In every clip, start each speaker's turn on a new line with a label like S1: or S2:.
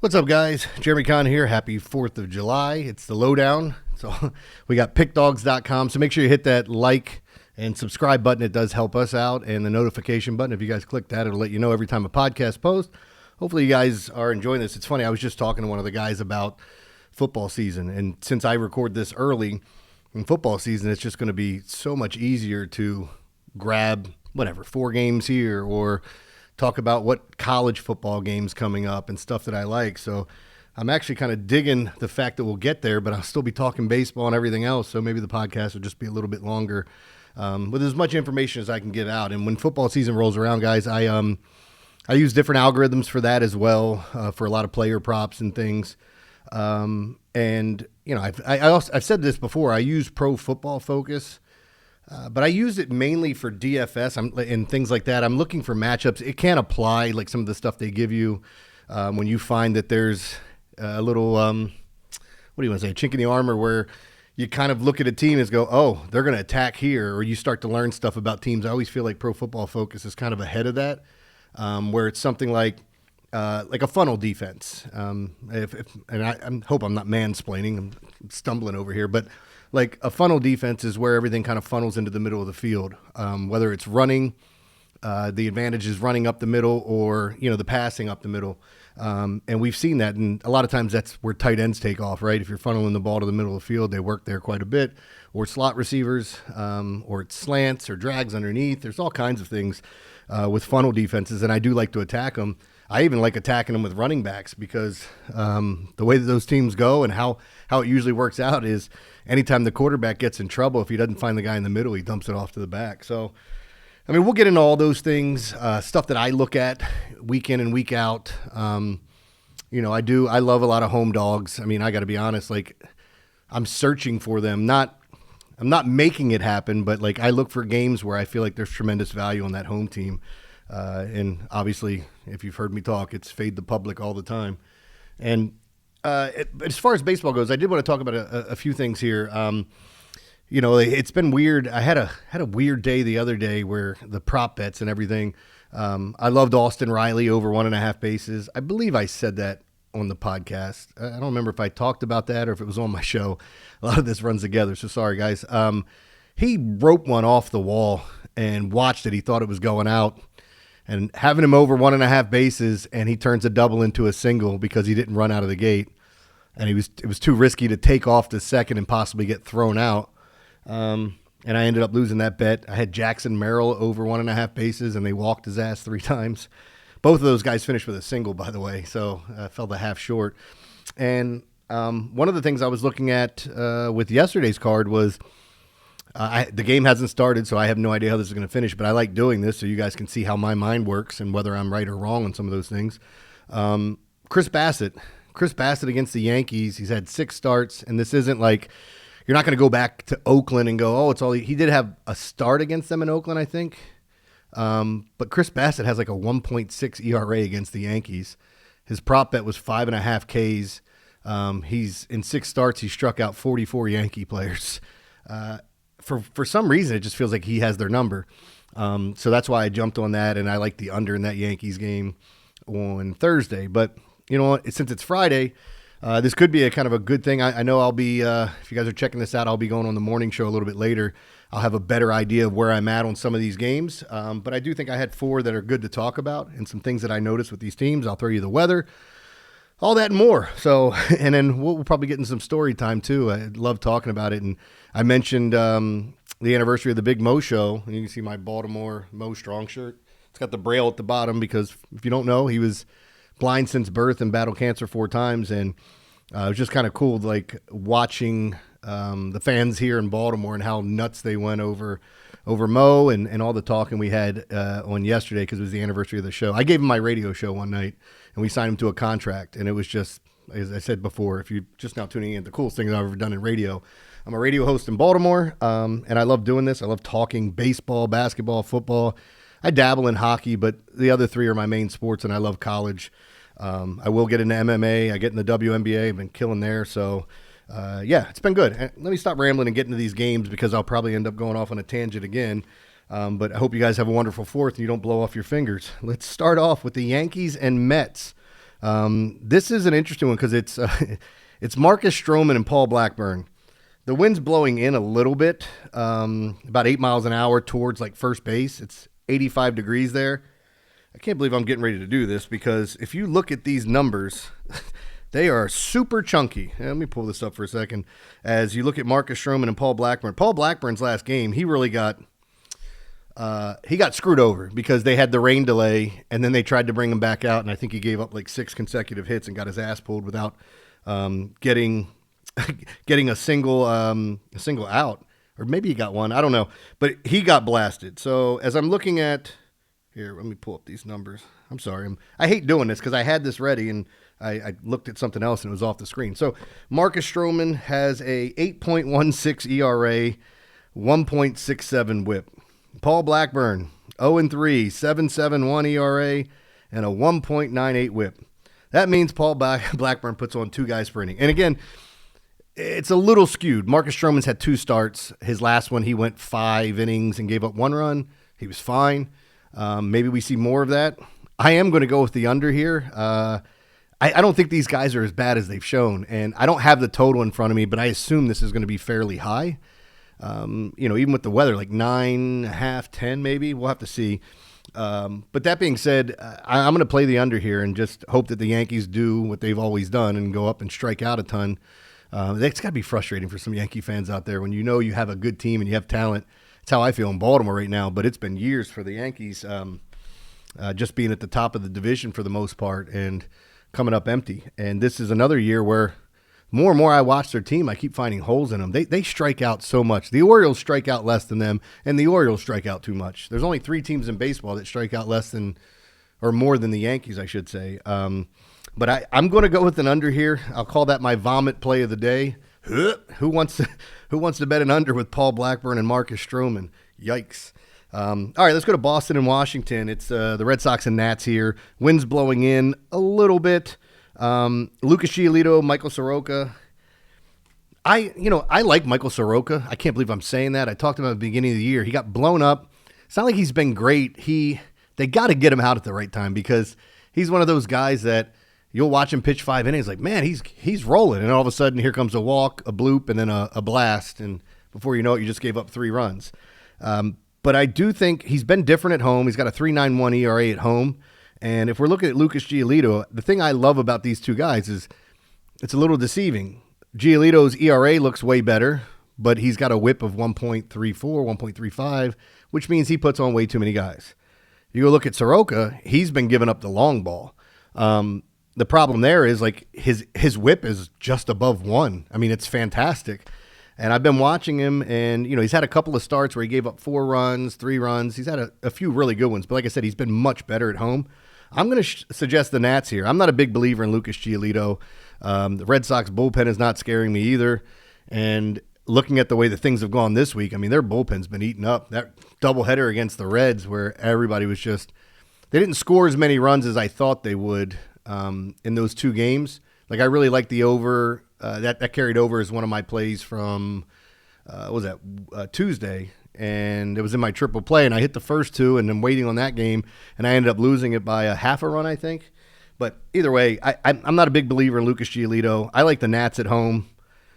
S1: What's up, guys? Jeremy Conn here. Happy 4th of July. It's the Lowdown. So we got Pickdawgz.com. So make sure you hit that like and subscribe button. It does help us out. And the notification button, if you guys click that, it'll let you know every time a podcast posts. Hopefully you guys are enjoying this. It's funny. I was just talking to one of the guys about football season. And since I record this early in football season, it's just going to be so much easier to grab, 4 games here or talk about what college football games coming up and stuff that I like. So I'm actually kind of digging the fact that we'll get there, but I'll still be talking baseball and everything else. So maybe the podcast will just be a little bit longer with as much information as I can get out. And when football season rolls around, guys, I use different algorithms for that as well, for a lot of player props and things. And you know, I've said this before. I use Pro Football Focus. But I use it mainly for DFS and things like that. I'm looking for matchups. It can apply like some of the stuff they give you when you find that there's a little, what do you want to say, a chink in the armor where you kind of look at a team and go, oh, they're going to attack here, or you start to learn stuff about teams. I always feel like Pro Football Focus is kind of ahead of that, where it's something like a funnel defense. And I hope I'm not mansplaining. I'm stumbling over here, but like a funnel defense is where everything kind of funnels into the middle of the field, whether it's running, the advantage is running up the middle, or the passing up the middle. And we've seen that, and a lot of times that's where tight ends take off, right? If you're funneling the ball to the middle of the field, they work there quite a bit, or slot receivers, or it's slants or drags underneath. There's all kinds of things with funnel defenses, and I do like to attack them. I even like attacking them with running backs because the way that those teams go and how it usually works out is anytime the quarterback gets in trouble, if he doesn't find the guy in the middle, he dumps it off to the back. So, I mean, we'll get into all those things, stuff that I look at week in and week out. I love a lot of home dogs. I mean, I got to be honest, like I'm searching for them. I'm not making it happen, but like I look for games where I feel like there's tremendous value on that home team. And obviously, if you've heard me talk, it's fade the public all the time. And as far as baseball goes, I did want to talk about a few things here. It's been weird. I had a weird day the other day where the prop bets and everything. I loved Austin Riley over 1.5 bases. I believe I said that on the podcast. I don't remember if I talked about that or if it was on my show. A lot of this runs together, so sorry, guys. He roped one off the wall and watched it. He thought it was going out. And having him over 1.5 bases, and he turns a double into a single because he didn't run out of the gate, and it was too risky to take off to second and possibly get thrown out. And I ended up losing that bet. I had Jackson Merrill over 1.5 bases, and they walked his ass 3 times. Both of those guys finished with a single, by the way, so I fell the half short. And one of the things I was looking at with yesterday's card was the game hasn't started, so I have no idea how this is going to finish, but I like doing this so you guys can see how my mind works and whether I'm right or wrong on some of those things. Chris Bassett against the Yankees, he's had 6 starts, and this isn't like you're not going to go back to Oakland and go, oh, it's all he did have a start against them in Oakland, I think. But Chris Bassett has like a 1.6 ERA against the Yankees. His prop bet was 5.5 Ks. He's in 6 starts, he struck out 44 Yankee players. For some reason, it just feels like he has their number. So that's why I jumped on that, and I like the under in that Yankees game on Thursday. But you know what? Since it's Friday, this could be a kind of a good thing. I know I'll be, if you guys are checking this out, I'll be going on the morning show a little bit later. I'll have a better idea of where I'm at on some of these games. But I do think I had 4 that are good to talk about and some things that I noticed with these teams. I'll throw you the weather, all that and more. So, and then we'll probably get in some story time too. I love talking about it. And I mentioned the anniversary of the Big Mo show, and you can see my Baltimore Mo Strong shirt. It's got the braille at the bottom because if you don't know, he was blind since birth and battled cancer 4 times. And it was just kind of cool, like watching the fans here in Baltimore and how nuts they went over Mo and all the talking we had on yesterday because it was the anniversary of the show. I gave him my radio show one night, and we signed him to a contract, and it was just, as I said before, if you're just now tuning in, the coolest thing I've ever done in radio. I'm a radio host in Baltimore, and I love doing this. I love talking baseball, basketball, football. I dabble in hockey, but the other 3 are my main sports, and I love college. I will get into MMA. I get in the WNBA. I've been killing there, so it's been good. Let me stop rambling and get into these games because I'll probably end up going off on a tangent again. But I hope you guys have a wonderful 4th and you don't blow off your fingers. Let's start off with the Yankees and Mets. This is an interesting one because it's it's Marcus Stroman and Paul Blackburn. The wind's blowing in a little bit, about 8 miles an hour towards like first base. It's 85 degrees there. I can't believe I'm getting ready to do this because if you look at these numbers, they are super chunky. Let me pull this up for a second. As you look at Marcus Stroman and Paul Blackburn's last game, he really got screwed over because they had the rain delay, and then they tried to bring him back out, and I think he gave up like 6 consecutive hits and got his ass pulled without getting a single out, or maybe he got one. I don't know, but he got blasted. So as I'm looking at here, let me pull up these numbers. I'm sorry, I hate doing this because I had this ready and I looked at something else and it was off the screen. So Marcus Stroman has a 8.16 ERA, 1.67 WHIP. Paul Blackburn 0-3, 7.71 ERA, and a 1.98 WHIP. That means Paul Blackburn puts on 2 guys per inning. And again, it's a little skewed. Marcus Stroman's had 2 starts. His last one, he went 5 innings and gave up 1 run. He was fine. Maybe we see more of that. I am going to go with the under here. I don't think these guys are as bad as they've shown, and I don't have the total in front of me, but I assume this is going to be fairly high. Even with the weather, like 9.5, 10 maybe. We'll have to see. But that being said, I'm going to play the under here and just hope that the Yankees do what they've always done and go up and strike out a ton. That's got to be frustrating for some Yankee fans out there when you know you have a good team and you have talent. That's how I feel in Baltimore right now, but it's been years for the Yankees just being at the top of the division for the most part and coming up empty. And this is another year where more and more I watch their team, I keep finding holes in them. They strike out so much. The Orioles strike out less than them, and the Orioles strike out too much. There's only 3 teams in baseball that strike out less than, or more than the Yankees, I should say. But I'm going to go with an under here. I'll call that my vomit play of the day. Who wants to bet an under with Paul Blackburn and Marcus Stroman? Yikes. All right, let's go to Boston and Washington. It's the Red Sox and Nats here. Wind's blowing in a little bit. Lucas Giolito, Michael Soroka. I like Michael Soroka. I can't believe I'm saying that. I talked about at the beginning of the year. He got blown up. It's not like he's been great. They got to get him out at the right time because he's one of those guys that you'll watch him pitch 5 innings like, man, he's rolling. And all of a sudden, here comes a walk, a bloop, and then a blast. And before you know it, you just gave up 3 runs. But I do think he's been different at home. He's got a 3.91 ERA at home. And if we're looking at Lucas Giolito, the thing I love about these 2 guys is it's a little deceiving. Giolito's ERA looks way better, but he's got a whip of 1.34, 1.35, which means he puts on way too many guys. You go look at Soroka, he's been giving up the long ball. The problem there is like his whip is just above 1. I mean, it's fantastic. And I've been watching him, and he's had a couple of starts where he gave up 4 runs, 3 runs. He's had a few really good ones, but like I said, he's been much better at home. I'm going to suggest the Nats here. I'm not a big believer in Lucas Giolito. The Red Sox bullpen is not scaring me either. And looking at the way the things have gone this week, I mean, their bullpen's been eaten up. That doubleheader against the Reds where everybody was they didn't score as many runs as I thought they would in those 2 games. Like, I really like the over. That carried over as one of my plays from, Tuesday. And it was in my triple play, and I hit the first 2, and I'm waiting on that game, and I ended up losing it by a half a run, I think. But either way, I'm not a big believer in Lucas Giolito. I like the Nats at home.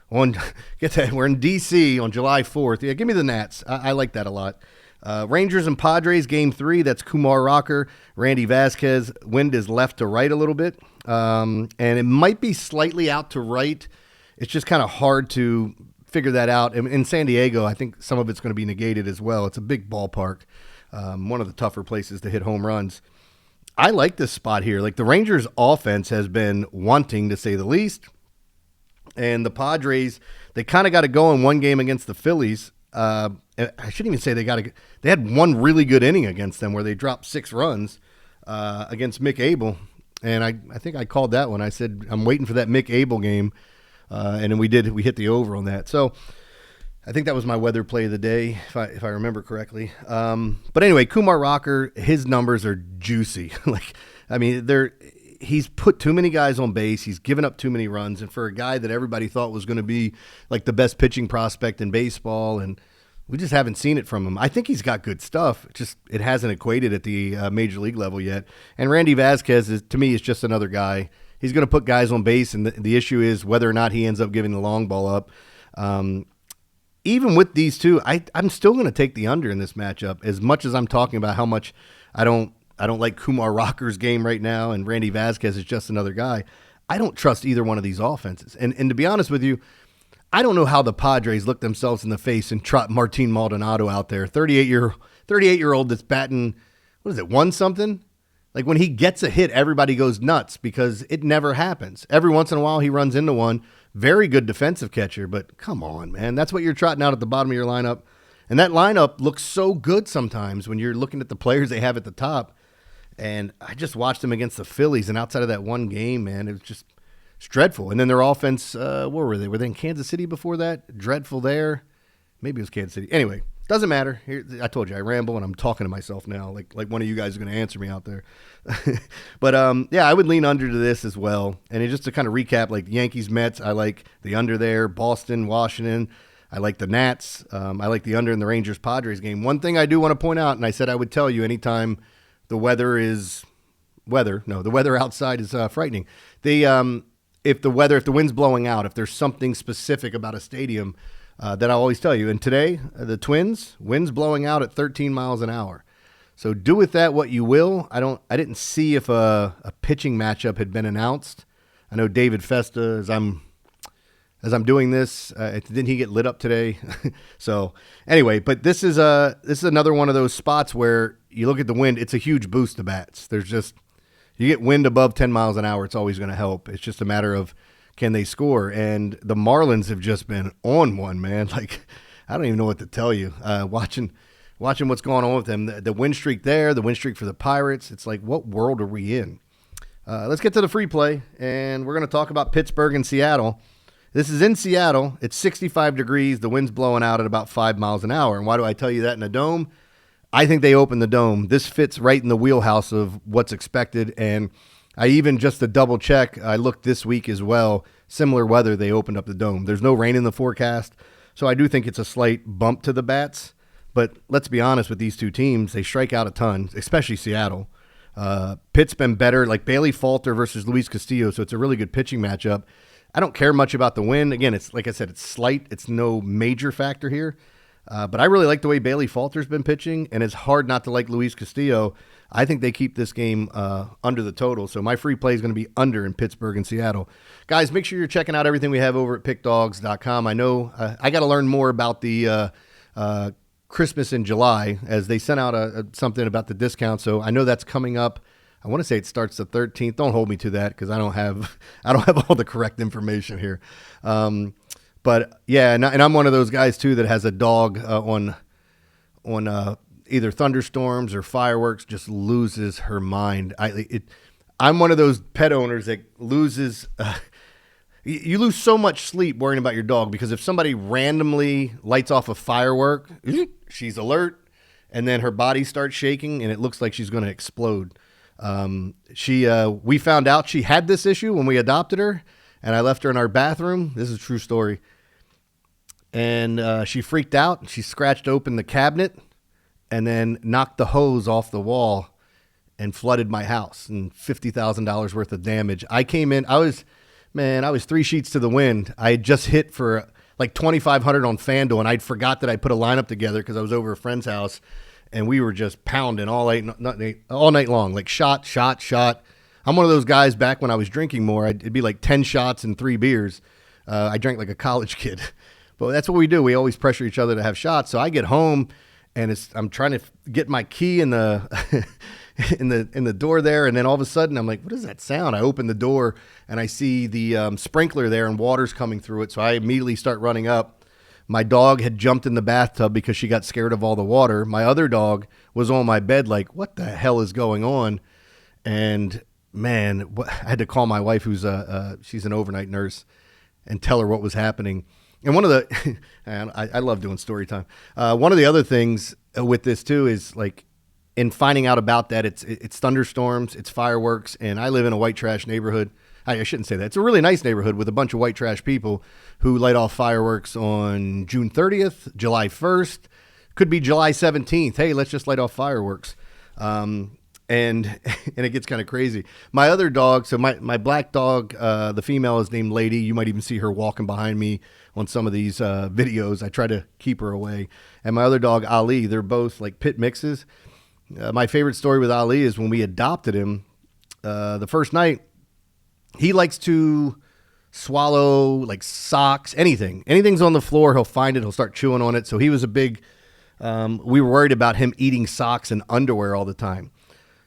S1: We're in D.C. on July 4th. Yeah, give me the Nats. I like that a lot. Rangers and Padres, Game 3. That's Kumar Rocker, Randy Vasquez. Wind is left to right a little bit. And it might be slightly out to right. It's just kind of hard to figure that out. In San Diego, I think some of it's going to be negated as well. It's a big ballpark. One of the tougher places to hit home runs. I like this spot here. Like, the Rangers' offense has been wanting, to say the least. And the Padres, they kind of got to go in one game against the Phillies. I shouldn't even say they had one really good inning against them where they dropped 6 runs against Mick Abel. And I think I called that one. I said, I'm waiting for that Mick Abel game. And then we hit the over on that. So I think that was my weather play of the day, if I remember correctly. But anyway, Kumar Rocker, his numbers are juicy. He's put too many guys on base. He's given up too many runs. And for a guy that everybody thought was going to be like the best pitching prospect in baseball, and We just haven't seen it from him. I think he's got good stuff. Just it hasn't equated at the major league level yet. And Randy Vasquez, to me, is just another guy. He's going to put guys on base, and the issue is whether or not he ends up giving the long ball up. Even with these two, I'm still going to take the under in this matchup. As much as I'm talking about how much I don't like Kumar Rocker's game right now, and Randy Vasquez is just another guy. I don't trust either one of these offenses. And to be honest with you, I don't know how the Padres look themselves in the face and trot Martin Maldonado out there, 38-year-old that's batting, what is it, 1-something? Like when he gets a hit, everybody goes nuts because it never happens. Every once in a while he runs into one. Very good defensive catcher, but come on, man. That's what you're trotting out at the bottom of your lineup. And that lineup looks so good sometimes when you're looking at the players they have at the top. And I just watched them against the Phillies, and outside of that one game, man, it was just it's dreadful. And then their offense, where were they? Were they in Kansas City before that? Dreadful there. Maybe it was Kansas City. Anyway, doesn't matter. Here, I told you I ramble, and I'm talking to myself now, like one of you guys is going to answer me out there. But yeah, I would lean under to this as well. And just to kind of recap, like Yankees, Mets, I like the under there. Boston, Washington, I like the Nats. I like the under in the Rangers Padres game. One thing I do want to point out, and I said I would tell you anytime the weather outside is frightening. If the wind's blowing out, if there's something specific about a stadium, that I'll always tell you. And today, the Twins, wind's blowing out at 13 miles an hour. So do with that what you will. I didn't see if a pitching matchup had been announced. I know David Festa, as I'm doing this, didn't he get lit up today? So anyway, but this is another one of those spots where you look at the wind. It's a huge boost to bats. You get wind above 10 miles an hour, it's always going to help. It's just a matter of can they score. And the Marlins have just been on one, man. Like I don't even know what to tell you. Watching what's going on with them, the win streak there, the win streak for the Pirates. It's like, what world are we in? Let's get to the free play, and we're going to talk about Pittsburgh and Seattle. This is in Seattle. It's 65 degrees. The wind's blowing out at about 5 miles an hour. And why do I tell you that in a dome? I think they opened the dome. This fits right in the wheelhouse of what's expected. And I even, just to double check, I looked this week as well. Similar weather, they opened up the dome. There's no rain in the forecast. So I do think it's a slight bump to the bats. But let's be honest with these two teams. They strike out a ton, especially Seattle. Pitt's been better, like Bailey Falter versus Luis Castillo. So it's a really good pitching matchup. I don't care much about the win. Again, it's like I said, it's slight. It's no major factor here. But I really like the way Bailey Falter's been pitching, and it's hard not to like Luis Castillo. I think they keep this game under the total. So my free play is going to be under in Pittsburgh and Seattle. Guys, make sure you're checking out everything we have over at Pickdawgz.com. I know I got to learn more about the Christmas in July, as they sent out something about the discount. So I know that's coming up. I want to say it starts the 13th. Don't hold me to that because I don't have all the correct information here. But yeah, and I'm one of those guys too that has a dog on either thunderstorms or fireworks, just loses her mind. I'm one of those pet owners that loses. You lose so much sleep worrying about your dog because if somebody randomly lights off a firework, she's alert, and then her body starts shaking and it looks like she's going to explode. We found out she had this issue when we adopted her, and I left her in our bathroom. This is a true story. And she freaked out. She scratched open the cabinet and then knocked the hose off the wall and flooded my house, and $50,000 worth of damage. I came in. I was 3 sheets to the wind. I had just hit for like 2,500 on FanDuel, and I'd forgot that I put a lineup together because I was over a friend's house, and we were just pounding all night long, like shot. I'm one of those guys back when I was drinking more. It'd be like 10 shots and 3 beers. I drank like a college kid. But that's what we do. We always pressure each other to have shots. So I get home, and I'm trying to get my key in the in the door there, and then all of a sudden I'm like, what is that sound? I open the door, and I see the sprinkler there, and water's coming through it. So I immediately start running up. My dog had jumped in the bathtub because she got scared of all the water. My other dog was on my bed like, what the hell is going on? And, man, I had to call my wife, who's she's an overnight nurse, and tell her what was happening. And one of the and I love doing story time. One of the other things with this, too, is, like, in finding out about that, it's thunderstorms, it's fireworks, and I live in a white trash neighborhood. I shouldn't say that. It's a really nice neighborhood with a bunch of white trash people who light off fireworks on June 30th, July 1st, could be July 17th. Hey, let's just light off fireworks. And it gets kind of crazy. My other dog, so my black dog, the female is named Lady. You might even see her walking behind me on some of these videos. I try to keep her away. And my other dog, Ali, they're both like pit mixes. My favorite story with Ali is when we adopted him, the first night, he likes to swallow like socks, anything. Anything's on the floor, he'll find it, he'll start chewing on it. So he was a big, we were worried about him eating socks and underwear all the time.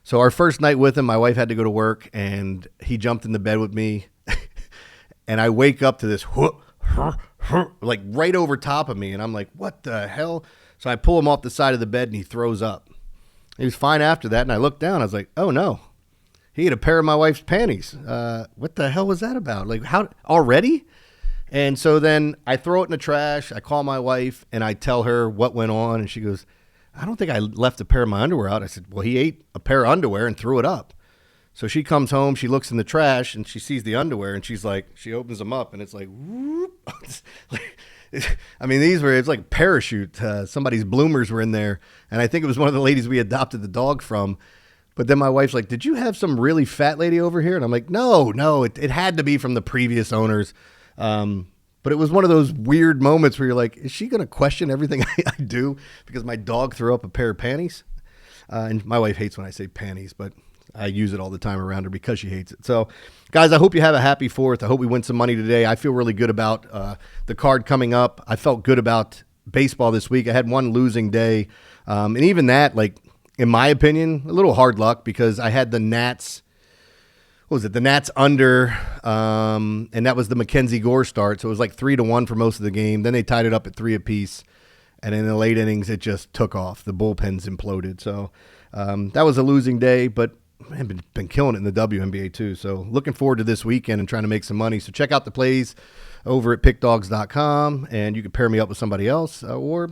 S1: So our first night with him, my wife had to go to work, and he jumped in the bed with me, and I wake up to this like right over top of me, and I'm like, what the hell? So I pull him off the side of the bed, and he throws up. He was fine after that, and I looked down. I was like, oh, no. He ate a pair of my wife's panties. What the hell was that about? Like, how already? And so then I throw it in the trash. I call my wife, and I tell her what went on, and she goes, I don't think I left a pair of my underwear out. I said, well, he ate a pair of underwear and threw it up. So she comes home, she looks in the trash, and she sees the underwear, and she's like, she opens them up, and it's like, whoop. I mean, it's like parachute. Somebody's bloomers were in there, and I think it was one of the ladies we adopted the dog from. But then my wife's like, did you have some really fat lady over here? And I'm like, no, it had to be from the previous owners. But it was one of those weird moments where you're like, is she going to question everything I do because my dog threw up a pair of panties? And my wife hates when I say panties, but I use it all the time around her because she hates it. So, guys, I hope you have a happy 4th. I hope we win some money today. I feel really good about the card coming up. I felt good about baseball this week. I had one losing day. And even that, like, in my opinion, a little hard luck because I had the Nats. What was it? The Nats under, and that was the Mackenzie Gore start. So it was like 3-1 for most of the game. Then they tied it up at 3 apiece. And in the late innings, it just took off. The bullpens imploded. So that was a losing day, but I've been killing it in the WNBA too. So looking forward to this weekend and trying to make some money. So check out the plays over at Pickdawgz.com, and you can pair me up with somebody else or,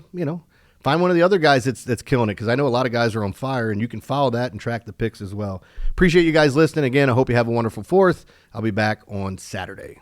S1: find one of the other guys that's killing it, because I know a lot of guys are on fire, and you can follow that and track the picks as well. Appreciate you guys listening. Again, I hope you have a wonderful 4th. I'll be back on Saturday.